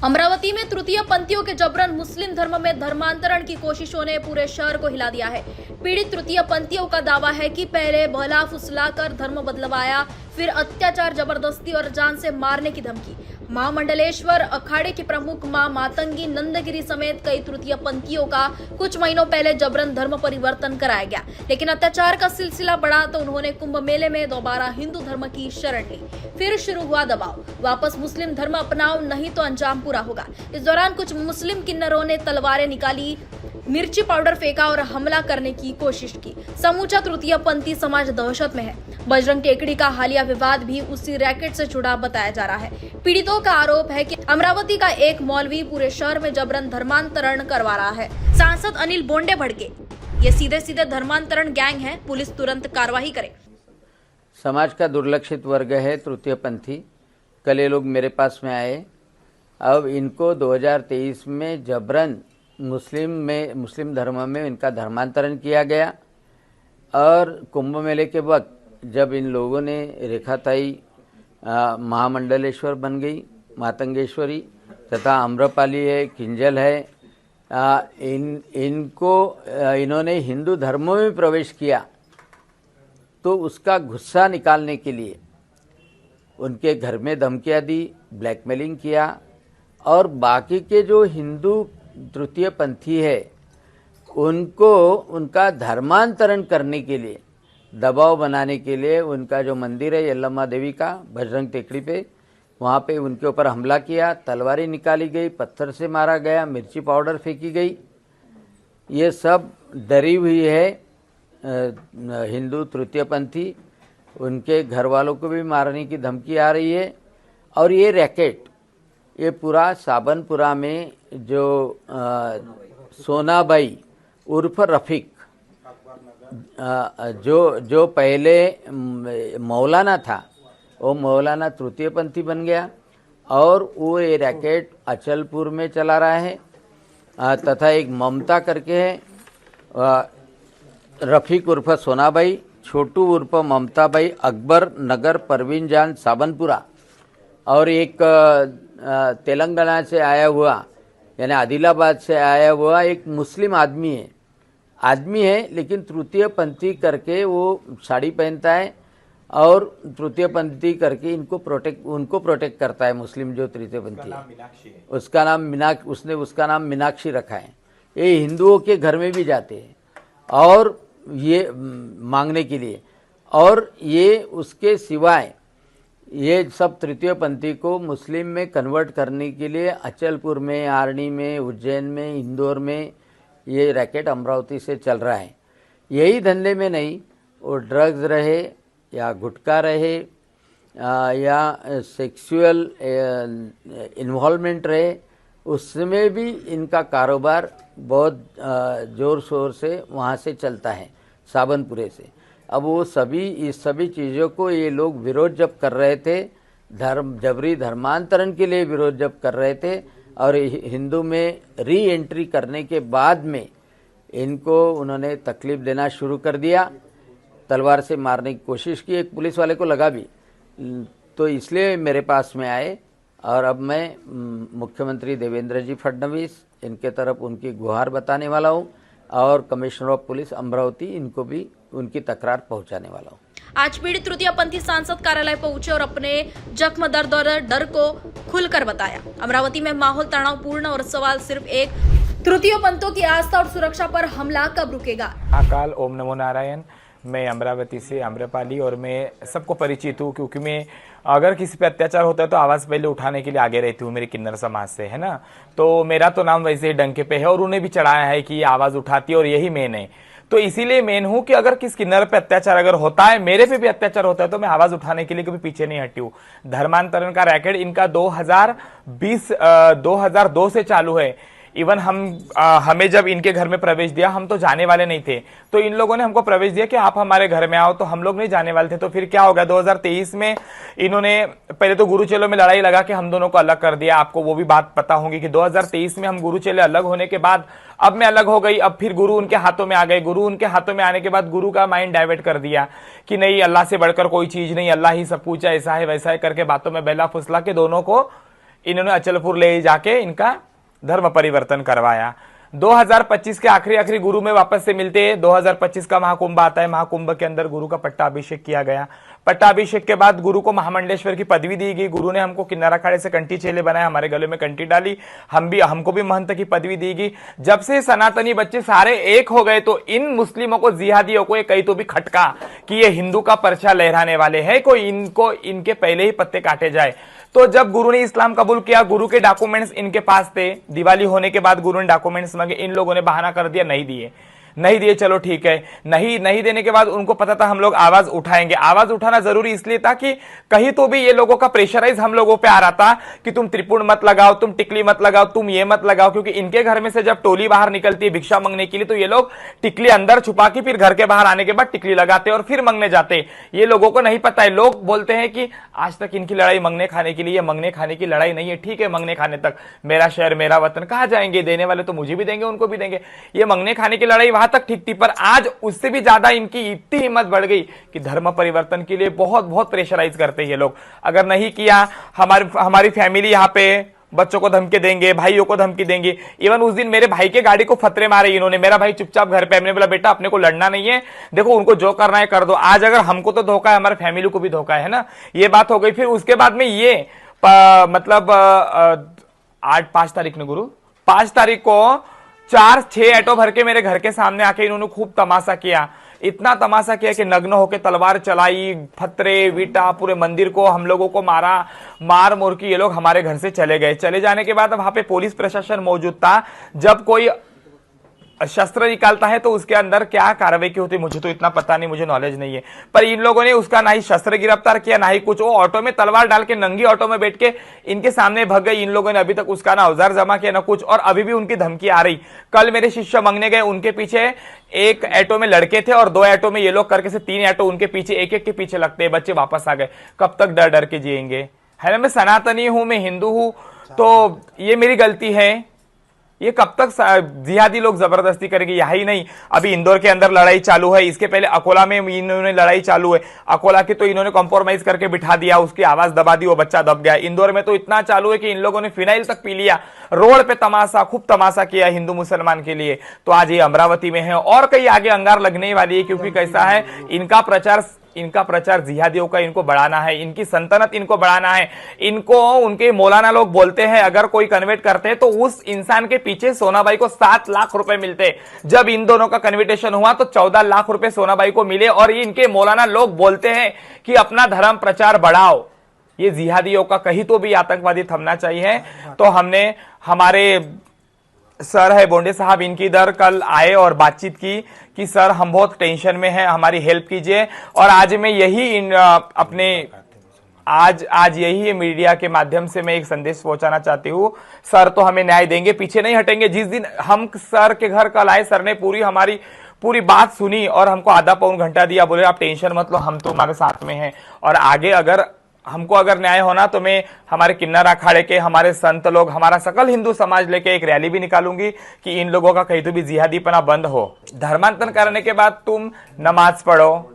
अमरावती में तृतीय पंथियों के जबरन मुस्लिम धर्म में धर्मांतरण की कोशिशों ने पूरे शहर को हिला दिया है। पीड़ित तृतीय पंथियों का दावा है कि पहले भला फुसलाकर धर्म बदलवाया, फिर अत्याचार, जबरदस्ती और जान से मारने की धमकी। महामंडलेश्वर अखाड़े की प्रमुख मां मातंगी नंदगिरी समेत कई तृतीय पंथियों का कुछ महीनों पहले जबरन धर्म परिवर्तन कराया गया, लेकिन अत्याचार का सिलसिला बढ़ा तो उन्होंने कुंभ मेले में दोबारा हिंदू धर्म की शरण ली। फिर शुरू हुआ दबाव, वापस मुस्लिम धर्म अपनाओ नहीं तो अंजाम पूरा होगा। इस दौरान कुछ मुस्लिम किन्नरों ने तलवारें निकाली, मिर्ची पाउडर फेंका और हमला करने की कोशिश की। समूचा तृतीय पंथी समाज दहशत में है। बजरंग टेकड़ी का हालिया विवाद भी उसी रैकेट से जुड़ा बताया जा रहा है। पीड़ितों का आरोप है कि अमरावती का एक मौलवी पूरे शहर में जबरन धर्मांतरण करवा रहा है। सांसद अनिल बोंडे भड़के, ये सीधे सीधे धर्मांतरण गैंग है, पुलिस तुरंत कार्रवाई करे। समाज का दुर्लक्षित वर्ग है तृतीय पंथी। कल ये लोग मेरे पास में आए। अब इनको 2023 में जबरन मुस्लिम धर्म में इनका धर्मांतरण किया गया और कुंभ मेले के वक्त जब इन लोगों ने रेखाताई महामंडलेश्वर बन गई, मातंगेश्वरी तथा आम्रपाली है, किंजल है, इन्होंने हिंदू धर्म में प्रवेश किया तो उसका गुस्सा निकालने के लिए उनके घर में धमकियां दी, ब्लैकमेलिंग किया और बाकी के जो हिंदू तृतीय पंथी है उनको उनका धर्मांतरण करने के लिए, दबाव बनाने के लिए उनका जो मंदिर है यल्लम्मा देवी का बजरंग टेकड़ी पे, वहाँ पे उनके ऊपर हमला किया, तलवारें निकाली गई, पत्थर से मारा गया, मिर्ची पाउडर फेंकी गई। ये सब डरी हुई है हिंदू तृतीय पंथी, उनके घर वालों को भी मारने की धमकी आ रही है। और ये रैकेट ये पूरा साबनपुरा में जो सोनाबाई उर्फ रफीक जो पहले मौलाना था वो मौलाना तृतीय पंथी बन गया और वो ये रैकेट अचलपुर में चला रहा है। तथा एक ममता करके है, रफीक उर्फ सोनाबाई, छोटू उर्फ ममताबाई, अकबर नगर परवीन जान साबनपुरा और एक तेलंगाना से आया हुआ यानी आदिलाबाद से आया हुआ एक मुस्लिम आदमी है लेकिन तृतीय पंथी करके वो साड़ी पहनता है और तृतीय पंथी करके उनको प्रोटेक्ट करता है। मुस्लिम जो तृतीय पंथी है उसका नाम मीनाक्षी रखा है। ये हिंदुओं के घर में भी जाते हैं और ये मांगने के लिए, और ये उसके सिवाय ये सब तृतीय पंथी को मुस्लिम में कन्वर्ट करने के लिए अचलपुर में, आर्णी में, उज्जैन में, इंदौर में ये रैकेट अमरावती से चल रहा है। यही धंधे में नहीं, वो ड्रग्स रहे या गुटखा रहे या सेक्सुअल इन्वॉल्वमेंट रहे, उसमें भी इनका कारोबार बहुत ज़ोर शोर से वहाँ से चलता है, साबनपुरे से। अब वो इस सभी चीज़ों को ये लोग विरोध जब कर रहे थे, जबरी धर्मांतरण के लिए विरोध जब कर रहे थे और हिंदू में री एंट्री करने के बाद में इनको उन्होंने तकलीफ देना शुरू कर दिया, तलवार से मारने की कोशिश की, एक पुलिस वाले को लगा भी, तो इसलिए मेरे पास में आए। और अब मैं मुख्यमंत्री देवेंद्र जी फडणवीस इनके तरफ उनकी गुहार बताने वाला हूँ और कमिश्नर ऑफ पुलिस अमरावती इनको भी उनकी तकरार पहुंचाने वाला हूँ। आज पीड़ित तृतीय पंथी सांसद कार्यालय पहुंचे और अपने जख्म दर्द और डर को खुलकर बताया। अमरावती में माहौल तनावपूर्ण और सवाल सिर्फ एक, तृतीय पंथों की आस्था और सुरक्षा पर हमला कब रुकेगा। अकाल ओम नमो नारायण। मैं अमरावती से आम्रपाली और मैं सबको परिचित हूँ क्योंकि मैं अगर किसी पे अत्याचार होता है तो आवाज़ पहले उठाने के लिए आगे रहती हूँ, मेरे किन्नर समाज से, है ना। तो मेरा तो नाम वैसे ही डंके पे है और उन्हें भी चढ़ाया है कि ये आवाज़ उठाती है और यही मेन है। तो इसीलिए मेन हूं कि अगर किस किन्नर पे अत्याचार अगर होता है, मेरे पे भी अत्याचार होता है तो मैं आवाज उठाने के लिए कभी पीछे नहीं हटी हूं। धर्मांतरण का रैकेट इनका 2002 से चालू है। इवन हमें जब इनके घर में प्रवेश दिया, हम तो जाने वाले नहीं थे, तो इन लोगों ने हमको प्रवेश दिया कि आप हमारे घर में आओ, तो हम लोग नहीं जाने वाले थे। तो फिर क्या हो गया, 2023 में इन्होंने पहले तो गुरुचेलों में लड़ाई लगा के हम दोनों को अलग कर दिया। आपको वो भी बात पता होगी कि 2023 में हम गुरुचेले अलग होने के बाद अब मैं अलग हो गई, अब फिर गुरु उनके हाथों में आ गए। गुरु उनके हाथों में आने के बाद गुरु का माइंड डाइवर्ट कर दिया कि नहीं, अल्लाह से बढ़कर कोई चीज नहीं, अल्लाह ही सब कुछ है, ऐसा है वैसा है करके बातों में बेला फुसला के दोनों को इन्होंने अचलपुर ले जाके इनका धर्म परिवर्तन करवाया। 2025 के आखिरी गुरु में वापस से मिलते हैं। 2025 का महाकुंभ आता है, महाकुंभ के अंदर गुरु का पट्टाभिषेक किया गया। पट्टाभिषेक के बाद गुरु को महामंडलेश्वर की पदवी दी गई। गुरु ने हमको किन्नर अखाड़े से कंठी चेले बनाया, हमारे गले में कंठी डाली, हमको भी महंत की पदवी दी गई। जब से सनातनी बच्चे सारे एक हो गए तो इन मुस्लिमों को, जिहादियों को कहीं तो भी खटका कि ये हिंदू का पर्चा लहराने वाले हैं, कोई इनको इनके पहले ही पत्ते काटे जाए। तो जब गुरु ने इस्लाम कबूल किया, गुरु के डॉक्यूमेंट्स इनके पास थे। दिवाली होने के बाद गुरु ने डॉक्यूमेंट्स मांगे, इन लोगों ने बहाना कर दिया, नहीं दिए। चलो ठीक है, नहीं देने के बाद उनको पता था हम लोग आवाज उठाएंगे। आवाज उठाना जरूरी इसलिए था कि कहीं तो भी ये लोगों का प्रेशराइज हम लोगों पे आ रहा था कि तुम त्रिपुण मत लगाओ, तुम टिकली मत लगाओ, तुम ये मत लगाओ, क्योंकि इनके घर में से जब टोली बाहर निकलती है भिक्षा मांगने के लिए तो ये लोग टिकली अंदर छुपा के फिर घर के बाहर आने के बाद टिकली लगाते और फिर मांगने जाते। ये लोगों को नहीं पता है। लोग बोलते हैं कि आज तक इनकी लड़ाई मांगने खाने के लिए, मांगने खाने की लड़ाई नहीं है। ठीक है, मांगने खाने तक, मेरा शहर मेरा वतन, कहां जाएंगे? देने वाले तो मुझे भी देंगे, उनको भी देंगे। ये मांगने खाने की लड़ाई वहां तक ठीक थी, पर आज उससे भी ज्यादा इनकी इतनी हिम्मत बढ़ गई कि धर्म परिवर्तन के लिए बहुत बहुत प्रेशराइज करते हैं ये लोग। अगर नहीं किया, हमारी फैमिली यहाँ पे बच्चों को धमकी देंगे, भाइयों को धमकी देंगे। इवन उस दिन मेरे भाई के गाड़ी को फतरे मारे इन्होंने। मेरा भाई चुपचाप घर पे, हमने बोला बेटा अपने को लड़ना नहीं है, देखो उनको जो करना है कर दो। आज अगर हमको तो धोखा है, हमारे फैमिली को भी धोखा है ना, ये बात हो गई। फिर उसके बाद में ये मतलब 5 तारीख ने गुरु 5 तारीख को 4-6 ऑटो भर के मेरे घर के सामने आके इन्होंने खूब तमाशा किया। इतना तमाशा किया कि नग्न होकर तलवार चलाई, फतरे वीटा, पूरे मंदिर को हम लोगों को मारा। मार मोर की ये लोग हमारे घर से चले गए। चले जाने के बाद वहां पे पुलिस प्रशासन मौजूद था। जब कोई शस्त्र निकालता है तो उसके अंदर क्या कार्रवाई की होती है मुझे तो इतना पता नहीं, मुझे नॉलेज नहीं है। पर इन लोगों ने उसका ना ही शस्त्र गिरफ्तार किया, ना ही कुछ। वो ऑटो में तलवार डाल के नंगी ऑटो में बैठ के इनके सामने भग गई। इन लोगों ने अभी तक उसका ना औजार जमा किया ना कुछ, और अभी भी उनकी धमकी आ रही। कल मेरे शिष्य मांगने गए, उनके पीछे एक ऑटो में लड़के थे और 2 ऑटो में ये लोग करके से 3 ऑटो उनके पीछे, एक के पीछे लगते हैं। बच्चे वापस आ गए। कब तक डर डर के जिएंगे? है ना, मैं सनातनी हूं, मैं हिंदू हूं, तो ये मेरी गलती है। ये कब तक जिहादी लोग जबरदस्ती करेंगे? यही नहीं, अभी इंदौर के अंदर लड़ाई चालू है, इसके पहले अकोला में इन्होंने लड़ाई चालू है। अकोला की तो इन्होंने कॉम्प्रोमाइज करके बिठा दिया, उसकी आवाज दबा दी, वो बच्चा दब गया। इंदौर में तो इतना चालू है कि इन लोगों ने फिनाइल तक पी लिया, रोड पे तमाशा, खूब तमाशा किया हिंदू मुसलमान के लिए। तो आज ये अमरावती में है और कहीं आगे अंगार लगने वाली है, क्योंकि कैसा है इनका प्रचार जिहादियों का इनको बढ़ाना है, इनकी सल्तनत इनको बढ़ाना है। इनको उनके मौलाना लोग बोलते हैं अगर कोई कन्वर्ट करते हैं तो उस इंसान के पीछे सोनाबाई को 7 लाख रुपए मिलते। जब इन दोनों का कन्वर्टेशन हुआ तो 14 लाख रुपए सोनाबाई को मिले। और इनके मौलाना लोग बोलते हैं कि अपना धर्म प्रचार बढ़ाओ। ये जिहादियों का कहीं तो भी आतंकवादी थमना चाहिए। तो हमने, हमारे सर है बोंडे साहब, इनकी इधर कल आए और बातचीत की कि सर हम बहुत टेंशन में हैं, हमारी हेल्प कीजिए। और आज मैं यही आज यही मीडिया के माध्यम से मैं एक संदेश पहुंचाना चाहती हूँ। सर तो हमें न्याय देंगे, पीछे नहीं हटेंगे। जिस दिन हम सर के घर कल आए, सर ने पूरी बात सुनी और हमको आधा पौन घंटा दिया। बोले आप टेंशन मत लो, हम तो हमारे साथ में हैं। और आगे अगर न्याय होना तो मैं हमारे किन्नर अखाड़े के, हमारे संत लोग, हमारा सकल हिंदू समाज लेके एक रैली भी निकालूंगी कि इन लोगों का कहीं तो भी जिहादीपना बंद हो। धर्मांतरण करने के बाद तुम नमाज पढ़ो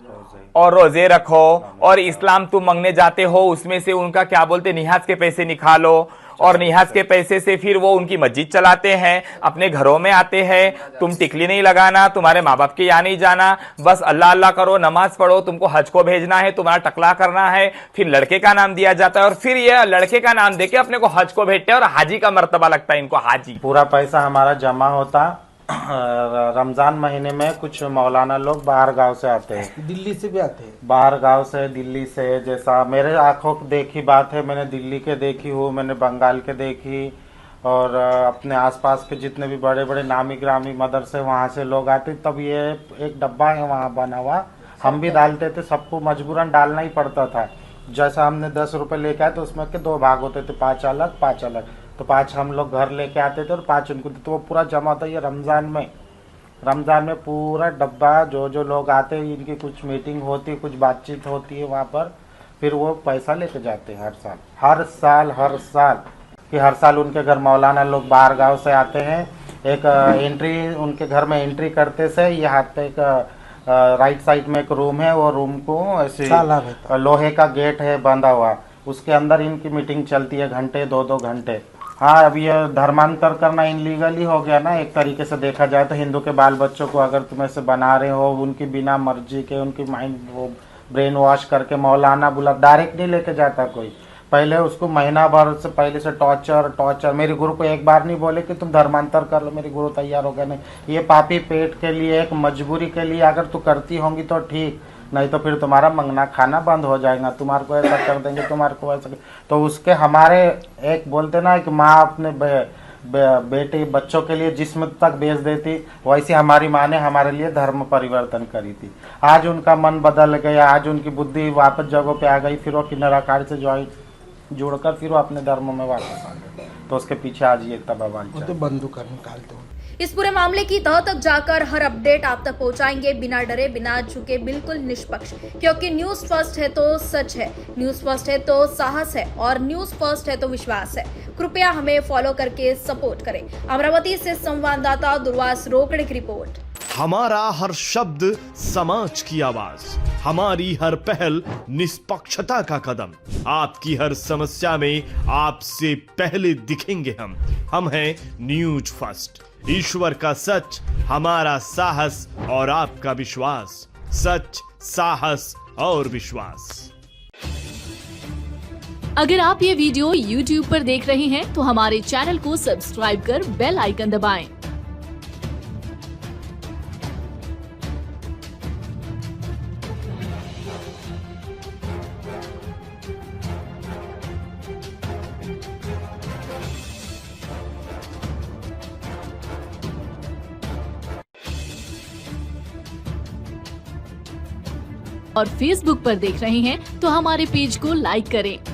और रोजे रखो, और इस्लाम तुम मांगने जाते हो उसमें से उनका क्या बोलते निहाज के पैसे निकालो, और निहाज के पैसे से फिर वो उनकी मस्जिद चलाते हैं, अपने घरों में आते हैं। तुम टिकली नहीं लगाना, तुम्हारे माँ बाप के यहाँ नहीं जाना, बस अल्लाह अल्लाह करो, नमाज पढ़ो। तुमको हज को भेजना है, तुम्हारा टकला करना है, फिर लड़के का नाम दिया जाता है, और फिर ये लड़के का नाम देके अपने को हज को भेजते हैं और हाजी का मर्तबा लगता है इनको, हाजी। पूरा पैसा हमारा जमा होता। रमजान महीने में कुछ मौलाना लोग बाहर गांव से आते हैं, दिल्ली से भी आते हैं, बाहर गांव से, दिल्ली से। जैसा मेरे आंखों की देखी बात है, मैंने दिल्ली के देखी हूँ, मैंने बंगाल के देखी, और अपने आसपास के जितने भी बड़े बड़े नामी ग्रामी मदरसे वहाँ से लोग आते। तब ये एक डब्बा है वहाँ बना हुआ, हम भी डालते थे, सबको मजबूरन डालना ही पड़ता था। जैसा हमने 10 रुपये लेके आए तो उसमें के 2 भाग होते थे, 5 अलग 5 अलग, तो 5 हम लोग घर लेके आते थे और 5 उनको, तो वो पूरा जमा होता है। ये रमज़ान में पूरा डब्बा, जो लोग आते हैं इनकी कुछ मीटिंग होती है, कुछ बातचीत होती है वहाँ पर, फिर वो पैसा लेके जाते हैं हर साल कि हर साल उनके घर मौलाना लोग बाहर गांव से आते हैं। एक एंट्री उनके घर में एंट्री करते से यहाँ पे एक राइट साइड में एक रूम है, वो रूम को ऐसे लोहे का गेट है बंधा हुआ, उसके अंदर इनकी मीटिंग चलती है घंटे 2-2 घंटे। हाँ, अब ये धर्मांतर करना इनलीगल ही हो गया ना एक तरीके से देखा जाए तो। हिंदू के बाल बच्चों को अगर तुम ऐसे बना रहे हो, उनकी बिना मर्जी के, उनकी माइंड वो ब्रेन वॉश करके, मौलाना बुला डायरेक्ट नहीं लेके जाता कोई, पहले उसको महीना भर से पहले से टॉर्चर। मेरे गुरु को एक बार नहीं बोले कि तुम धर्मांतर कर लो, मेरे गुरु तैयार हो गए। नहीं, ये पापी पेट के लिए, एक मजबूरी के लिए अगर तू करती होंगी तो ठीक, नहीं तो फिर तुम्हारा मंगना खाना बंद हो जाएगा, तुम्हारे को ऐसा कर देंगे, तुम्हारे को ऐसा। तो उसके हमारे एक बोलते ना कि माँ अपने बेटे बच्चों के लिए जिस्म तक बेच देती, वैसे हमारी माँ ने हमारे लिए धर्म परिवर्तन करी थी। आज उनका मन बदल गया, आज उनकी बुद्धि वापस जगह पे आ गई, फिर वो निराकार से जुड़कर फिर वो अपने धर्म में वापस आ गए। तो उसके पीछे आज ये इतना बवाल चल। तो बंदूक निकालते हो। इस पूरे मामले की तह तक जाकर हर अपडेट आप तक पहुंचाएंगे, बिना डरे बिना झुके, बिल्कुल निष्पक्ष, क्योंकि न्यूज फर्स्ट है तो सच है, न्यूज फर्स्ट है तो साहस है, और न्यूज फर्स्ट है तो विश्वास है। कृपया हमें फॉलो करके सपोर्ट करें। अमरावती से संवाददाता दुर्वास रोकड़े की रिपोर्ट। हमारा हर शब्द समाज की आवाज, हमारी हर पहल निष्पक्षता का कदम। आपकी हर समस्या में आपसे पहले दिखेंगे हम हैं न्यूज फर्स्ट। ईश्वर का सच, हमारा साहस और आपका विश्वास। सच, साहस और विश्वास। अगर आप ये वीडियो YouTube पर देख रहे हैं तो हमारे चैनल को सब्सक्राइब कर बेल आइकन दबाएं। और Facebook पर देख रहे हैं तो हमारे पेज को लाइक करें।